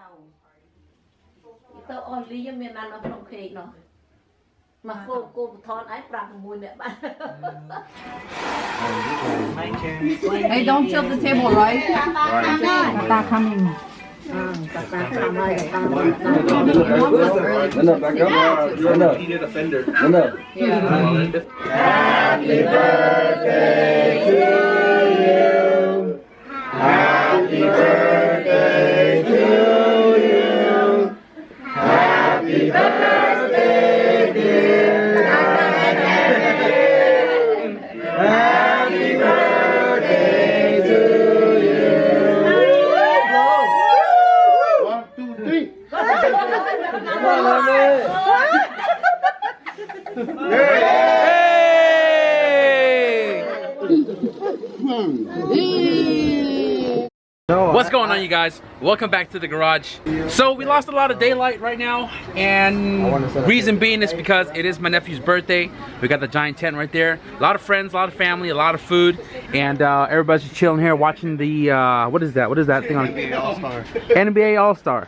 tao only you mean I'm not from cake no. Mà cô thon ái pram mùi nè bạn. Hey, don't tilt the table, right? Tata coming. No, back up. No. Heated offender. No. Happy birthday to you. Happy birthday to you. Happy birthday, dear. Happy birthday to you. 1, 2, 3. What's going on, you guys? Welcome back to the garage. So we lost a lot of daylight right now, and reason being is because it is my nephew's birthday. We got the giant tent right there, a lot of friends, a lot of family, a lot of food, and everybody's just chilling here watching the what is that thing on NBA All-Star.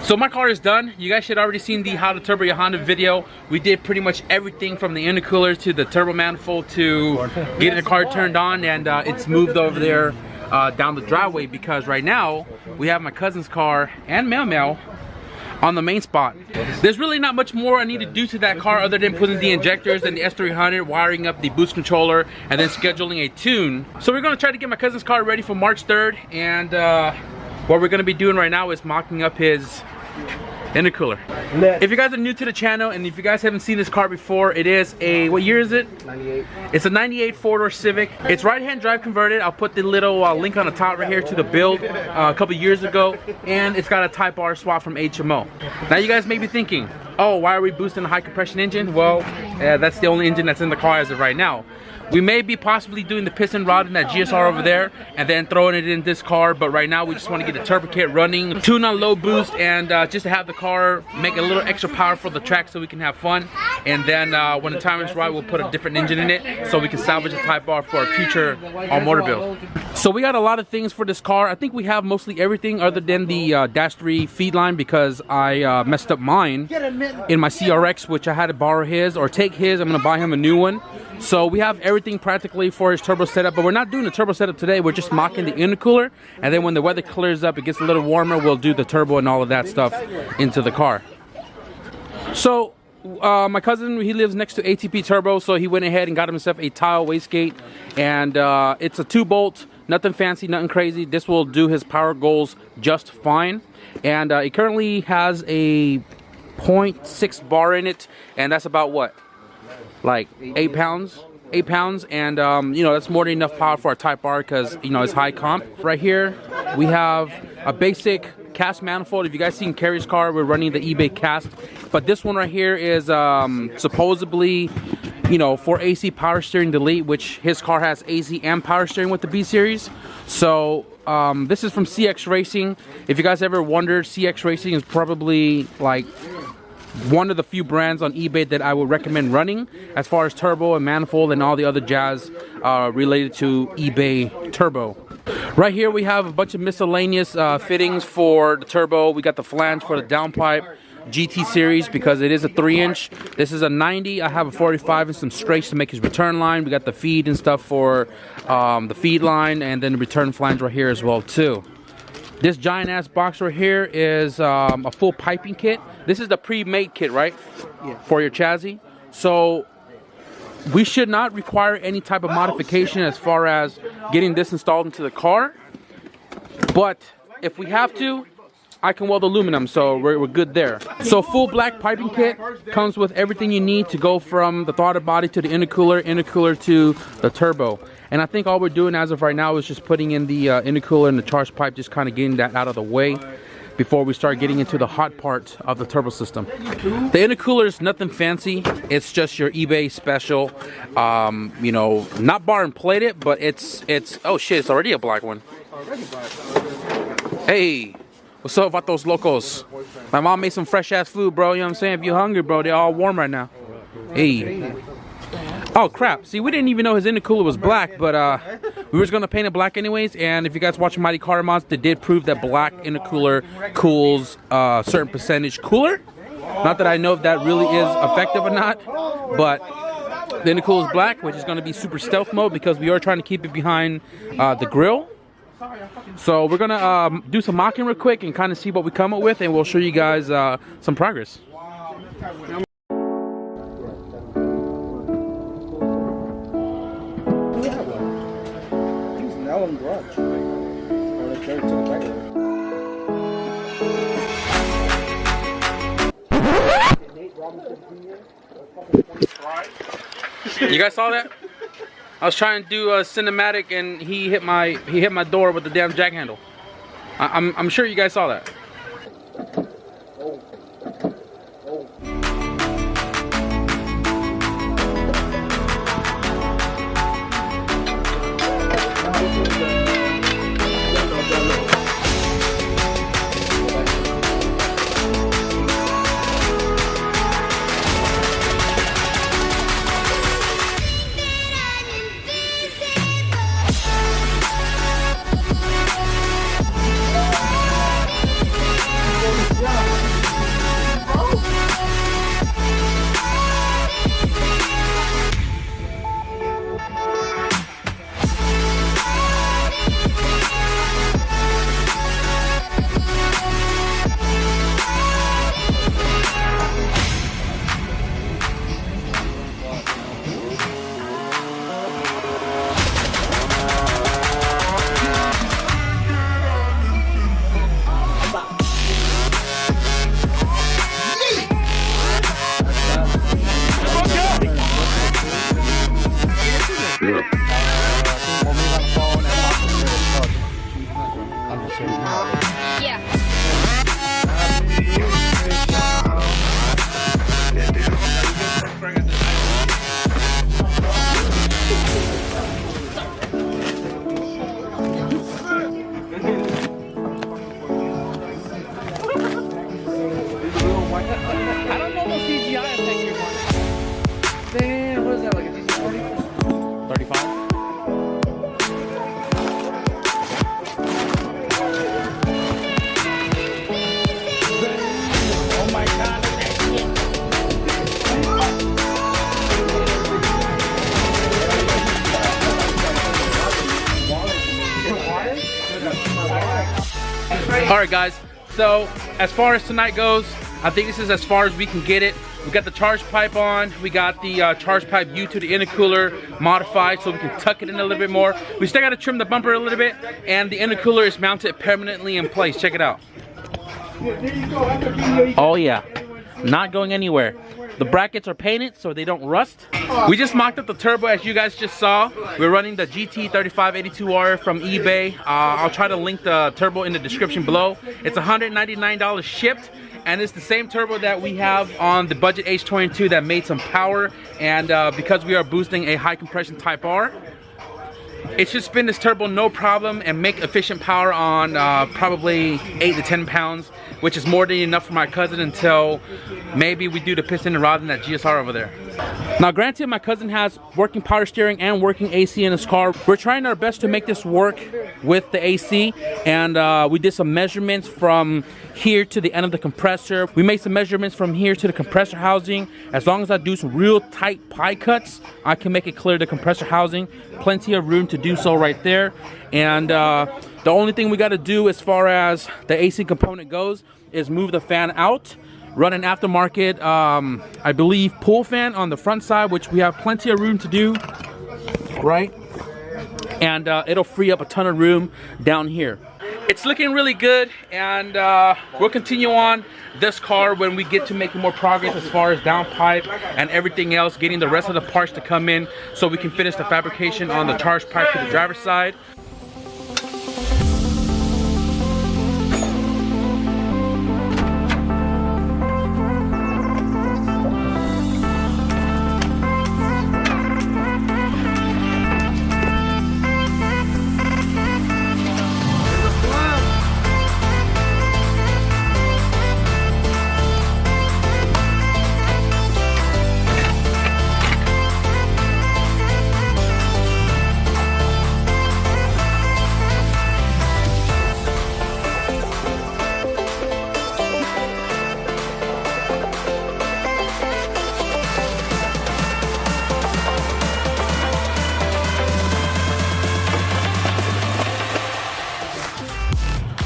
So my car is done. You guys should already seen the How to Turbo Your Honda video. We did pretty much everything from the intercooler to the turbo manifold to getting the car turned on, and it's moved over there down the driveway because right now we have my cousin's car and Mel on the main spot. There's really not much more I need to do to that car other than putting the injectors and the S300, wiring up the boost controller, and then scheduling a tune. So we're going to try to get my cousin's car ready for March 3rd, and what we're going to be doing right now is mocking up his intercooler. If you guys are new to the channel and if you guys haven't seen this car before, it is a, what year is it? 98. It's a 98 four-door Civic. It's right-hand drive converted. I'll put the little link on the top right here to the build a couple years ago, and it's got a Type R swap from HMO. Now you guys may be thinking, oh, why are we boosting a high compression engine? Well, that's the only engine that's in the car as of right now. We may be possibly doing the piston rod in that GSR over there and then throwing it in this car, but right now we just want to get the turbo kit running, tune on low boost, and just to have the car make a little extra power for the track so we can have fun. And then when the time is right, we'll put a different engine in it so we can salvage the Type R for a future motor build. So we got a lot of things for this car. I think we have mostly everything other than the Dash 3 feed line because I messed up mine in my CRX, which I had to borrow his or take his. I'm going to buy him a new one. So we have everything practically for his turbo setup, but we're not doing the turbo setup today. We're just mocking the intercooler, and then when the weather clears up, it gets a little warmer, we'll do the turbo and all of that stuff into the car. So my cousin, he lives next to ATP Turbo, so he went ahead and got himself a tile wastegate, and it's a 2-bolt, nothing fancy, nothing crazy. This will do his power goals just fine, and it currently has a 0.6 bar in it, and that's about what? Like 8 pounds, and you know, that's more than enough power for a Type R because, you know, it's high comp. Right here we have a basic cast manifold. If you guys seen Carrie's car, we're running the eBay cast, but this one right here is supposedly, you know, for AC power steering delete, which his car has AC and power steering with the B series. So this is from CX Racing. If you guys ever wondered, CX Racing is probably like one of the few brands on eBay that I would recommend running as far as turbo and manifold and all the other jazz related to eBay turbo. Right here we have a bunch of miscellaneous fittings for the turbo. We got the flange for the downpipe, GT series because it is a 3-inch. This is a 90. I have a 45 and some straights to make his return line. We got the feed and stuff for the feed line, and then the return flange right here as well too. This giant ass box right here is a full piping kit. This is the pre-made kit, right? Yeah. For your chassis. So we should not require any type of modification as far as getting this installed into the car. But if we have to, I can weld aluminum, so we're good there. So full black piping kit comes with everything you need to go from the throttle body to the intercooler to the turbo. And I think all we're doing as of right now is just putting in the intercooler and the charge pipe, just kind of getting that out of the way before we start getting into the hot part of the turbo system. The intercooler is nothing fancy. It's just your eBay special. You know, not bar and plated, but it's oh shit, it's already a black one. Hey, what's up, vatos locos? My mom made some fresh ass food, bro. You know what I'm saying? If you're hungry, bro, they're all warm right now. Hey. Oh crap, see, we didn't even know his intercooler was black, but We were just gonna paint it black anyways, and if you guys watch Mighty Car Mods, they did prove that black intercooler cools a certain percentage cooler. Not that I know if that really is effective or not, but the intercooler is black, which is gonna be super stealth mode because we are trying to keep it behind the grill. So we're gonna do some mocking real quick and kind of see what we come up with, and we'll show you guys some progress. You guys saw that? I was trying to do a cinematic and he hit my door with the damn jack handle. I'm sure you guys saw that. I don't know what CGI effect you're on. Damn, what is that, like a DC-40? 35? Oh my god, look at that shit. Alright guys, so as far as tonight goes, I think this is as far as we can get it. We got the charge pipe on. We got the charge pipe U to the intercooler modified so we can tuck it in a little bit more. We still got to trim the bumper a little bit, and the intercooler is mounted permanently in place. Check it out. Oh yeah, not going anywhere. The brackets are painted so they don't rust. We just mocked up the turbo as you guys just saw. We're running the GT3582R from eBay. I'll try to link the turbo in the description below. It's $199 shipped. And it's the same turbo that we have on the Budget H22 that made some power. And because we are boosting a high compression Type R, it should spin this turbo no problem and make efficient power on probably 8 to 10 pounds, which is more than enough for my cousin until maybe we do the piston and rod in that GSR over there. Now granted, my cousin has working power steering and working AC in his car. We're trying our best to make this work with the AC, and we did some measurements from here to the end of the compressor. We made some measurements from here to the compressor housing. As long as I do some real tight pie cuts, I can make it clear the compressor housing. Plenty of room to do so right there. And the only thing we got to do as far as the AC component goes is move the fan out, run an aftermarket, I believe, pool fan on the front side, which we have plenty of room to do, right? And it'll free up a ton of room down here. It's looking really good, and we'll continue on this car when we get to making more progress as far as downpipe and everything else, getting the rest of the parts to come in so we can finish the fabrication on the charge pipe to the driver's side.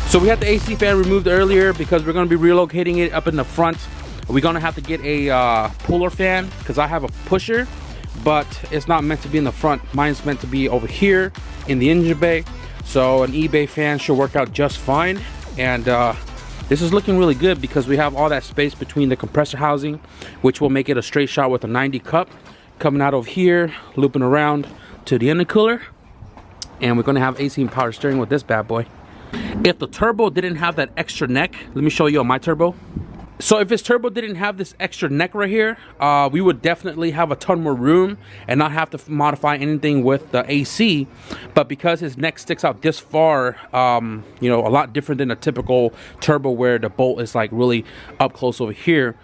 So we had the AC fan removed earlier because we're going to be relocating it up in the front. We're going to have to get a puller fan because I have a pusher, but it's not meant to be in the front. Mine's meant to be over here in the engine bay. So an eBay fan should work out just fine. And this is looking really good because we have all that space between the compressor housing, which will make it a straight shot with a 90 cup coming out over here, looping around to the intercooler. And we're going to have AC and power steering with this bad boy. If the turbo didn't have that extra neck, let me show you on my turbo. So if this turbo didn't have this extra neck right here, we would definitely have a ton more room and not have to modify anything with the AC. But because his neck sticks out this far, you know, a lot different than a typical turbo where the bolt is like really up close over here,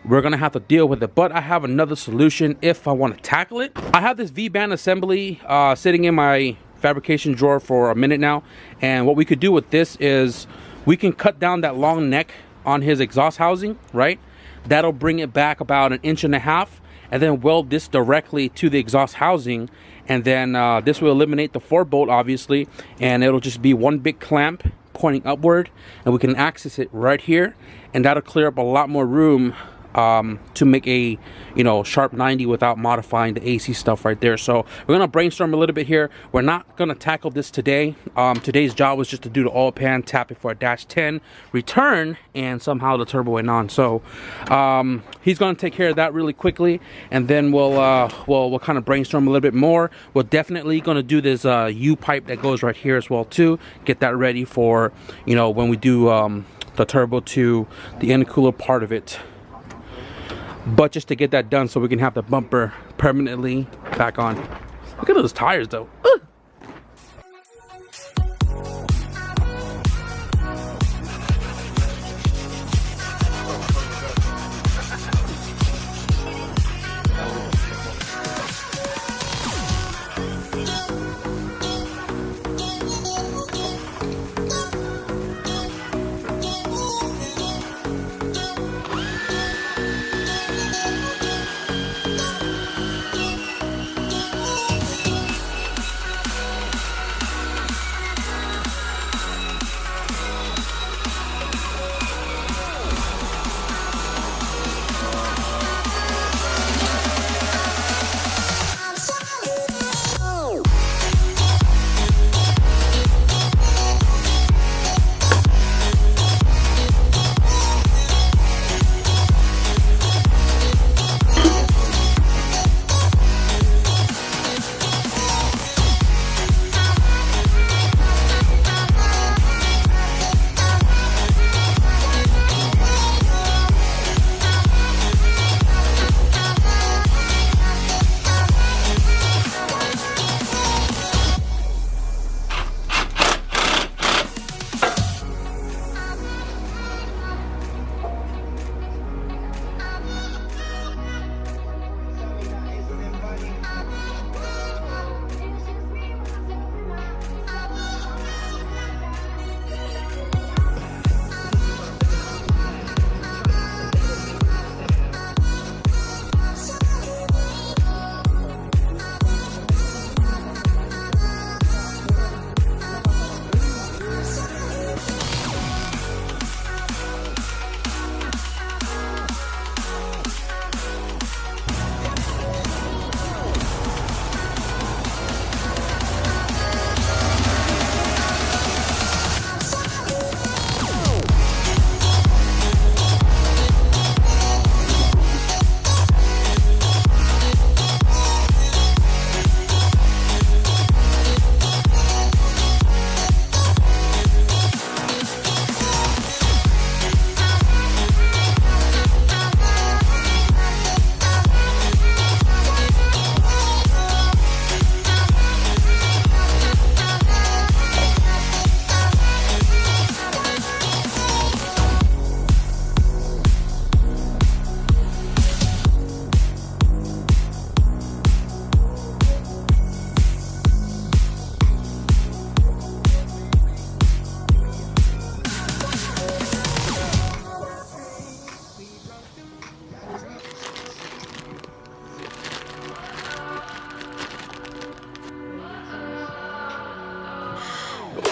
we're gonna have to deal with it. But I have another solution if I want to tackle it. I have this V-band assembly sitting in my fabrication drawer for a minute now, and what we could do with this is we can cut down that long neck on his exhaust housing, right? That'll bring it back about 1.5 inches, and then weld this directly to the exhaust housing, and then this will eliminate the 4-bolt obviously, and it'll just be one big clamp pointing upward, and we can access it right here, and that'll clear up a lot more room to make a, you know, sharp 90 without modifying the AC stuff right there. So we're gonna brainstorm a little bit here. We're not gonna tackle this today. Today's job was just to do the oil pan, tap it for a -10, return, and somehow the turbo went on. So he's gonna take care of that really quickly, and then we'll kind of brainstorm a little bit more. We're definitely gonna do this U pipe that goes right here as well too. Get that ready for, you know, when we do the turbo to the intercooler part of it. But just to get that done so we can have the bumper permanently back on. Look at those tires though. Ugh.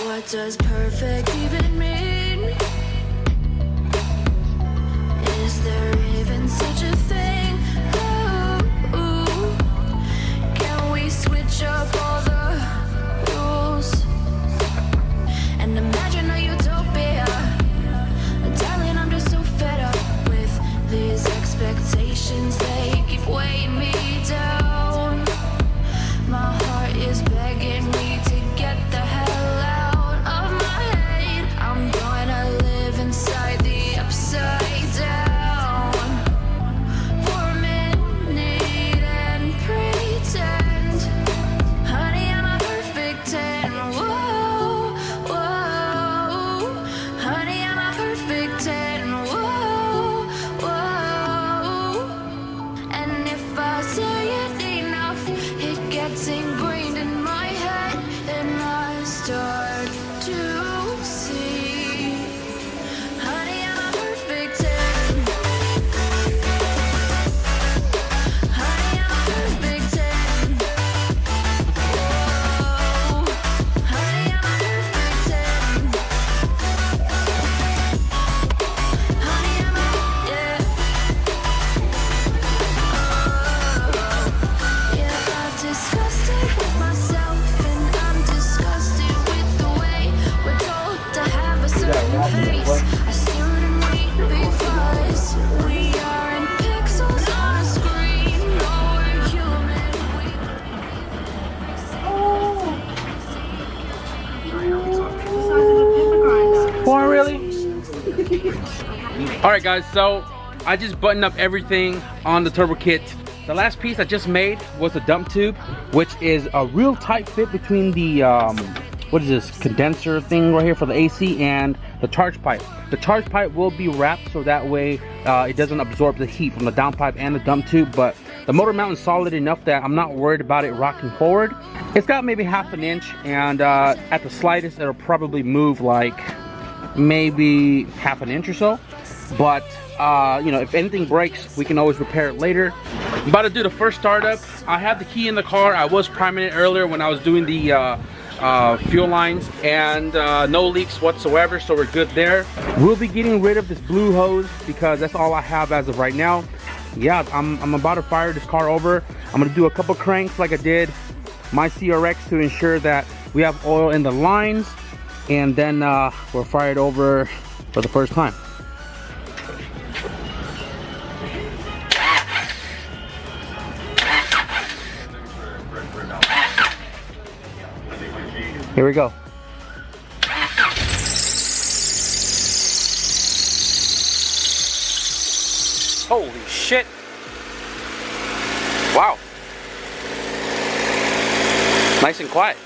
What does perfect even mean? Alright guys, so I just buttoned up everything on the turbo kit. The last piece I just made was a dump tube, which is a real tight fit between the what is this, condenser thing right here for the AC and the charge pipe. The charge pipe will be wrapped so that way it doesn't absorb the heat from the downpipe and the dump tube, but the motor mount is solid enough that I'm not worried about it rocking forward. It's got maybe half an inch, and at the slightest it'll probably move like maybe half an inch or so, but you know, if anything breaks we can always repair it later. I'm about to do the first startup. I have the key in the car. I was priming it earlier when I was doing the fuel lines, and no leaks whatsoever, so we're good there. We'll be getting rid of this blue hose because that's all I have as of right now. Yeah, I'm about to fire this car over. I'm gonna do a couple cranks like I did my CRX to ensure that we have oil in the lines, and then we'll fire it over for the first time. Here we go. Holy shit. Wow. Nice and quiet.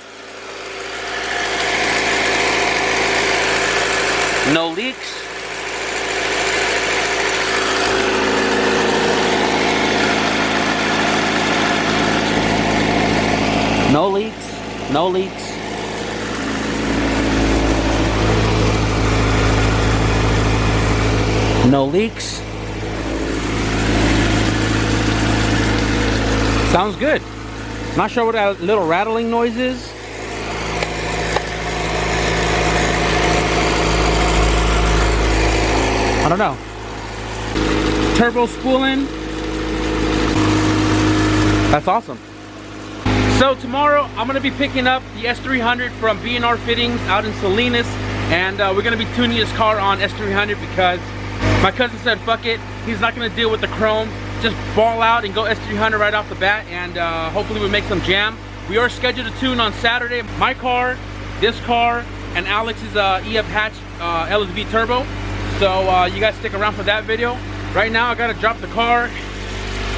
No leaks. No leaks. No leaks. No leaks. Sounds good. Not sure what that little rattling noise is. I don't know. Turbo spooling. That's awesome. So tomorrow I'm gonna be picking up the S300 from B&R Fittings out in Salinas, and we're gonna be tuning this car on S300 because my cousin said fuck it, he's not gonna deal with the chrome, just ball out and go S300 right off the bat, and hopefully we make some jam. We are scheduled to tune on Saturday. My car, this car, and Alex's EF hatch LSV turbo. So you guys stick around for that video. Right now I gotta drop the car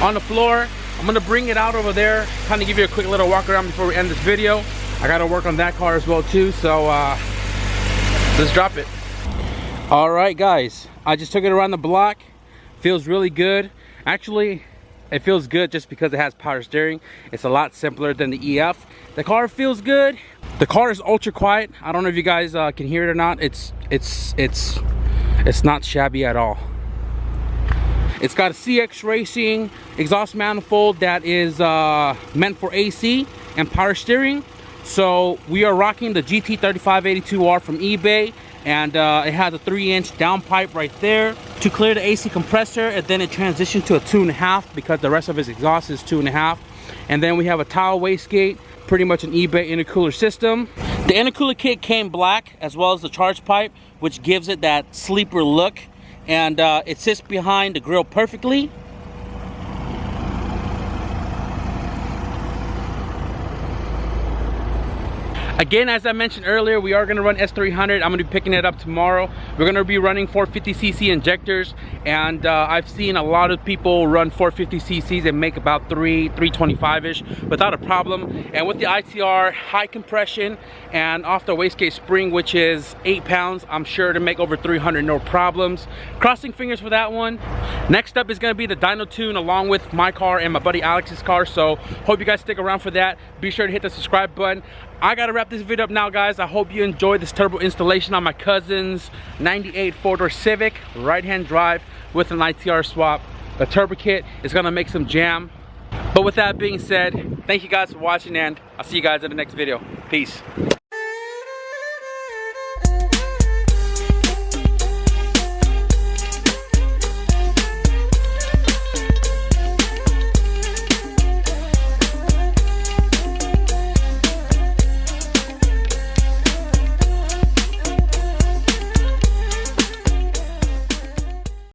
on the floor. I'm gonna bring it out over there, kind of give you a quick little walk around before we end this video. I gotta work on that car as well too, so let's drop it. All right guys, I just took it around the block. Feels really good. Actually, it feels good just because it has power steering. It's a lot simpler than the EF. The car feels good. The car is ultra quiet. I don't know if you guys can hear it or not. It's not shabby at all. It's got a CX Racing exhaust manifold that is meant for AC and power steering. So we are rocking the GT3582R from eBay, and it has a 3-inch downpipe right there to clear the AC compressor, and then it transitioned to a 2.5 because the rest of its exhaust is 2.5. And then we have a tile wastegate, pretty much an eBay intercooler system. The intercooler kit came black, as well as the charge pipe, which gives it that sleeper look, and it sits behind the grill perfectly. Again, as I mentioned earlier, we are going to run S300. I'm going to be picking it up tomorrow. We're going to be running 450cc injectors, and I've seen a lot of people run 450cc's and make about 325-ish without a problem. And with the ITR, high compression, and off the wastegate spring, which is 8 pounds, I'm sure to make over 300, no problems. Crossing fingers for that one. Next up is going to be the dyno tune along with my car and my buddy Alex's car, so hope you guys stick around for that. Be sure to hit the subscribe button. I gotta wrap this video up now, guys. I hope you enjoyed this turbo installation on my cousin's 98 4-door Civic, right-hand drive with an ITR swap. The turbo kit is gonna make some jam. But with that being said, thank you guys for watching, and I'll see you guys in the next video. Peace.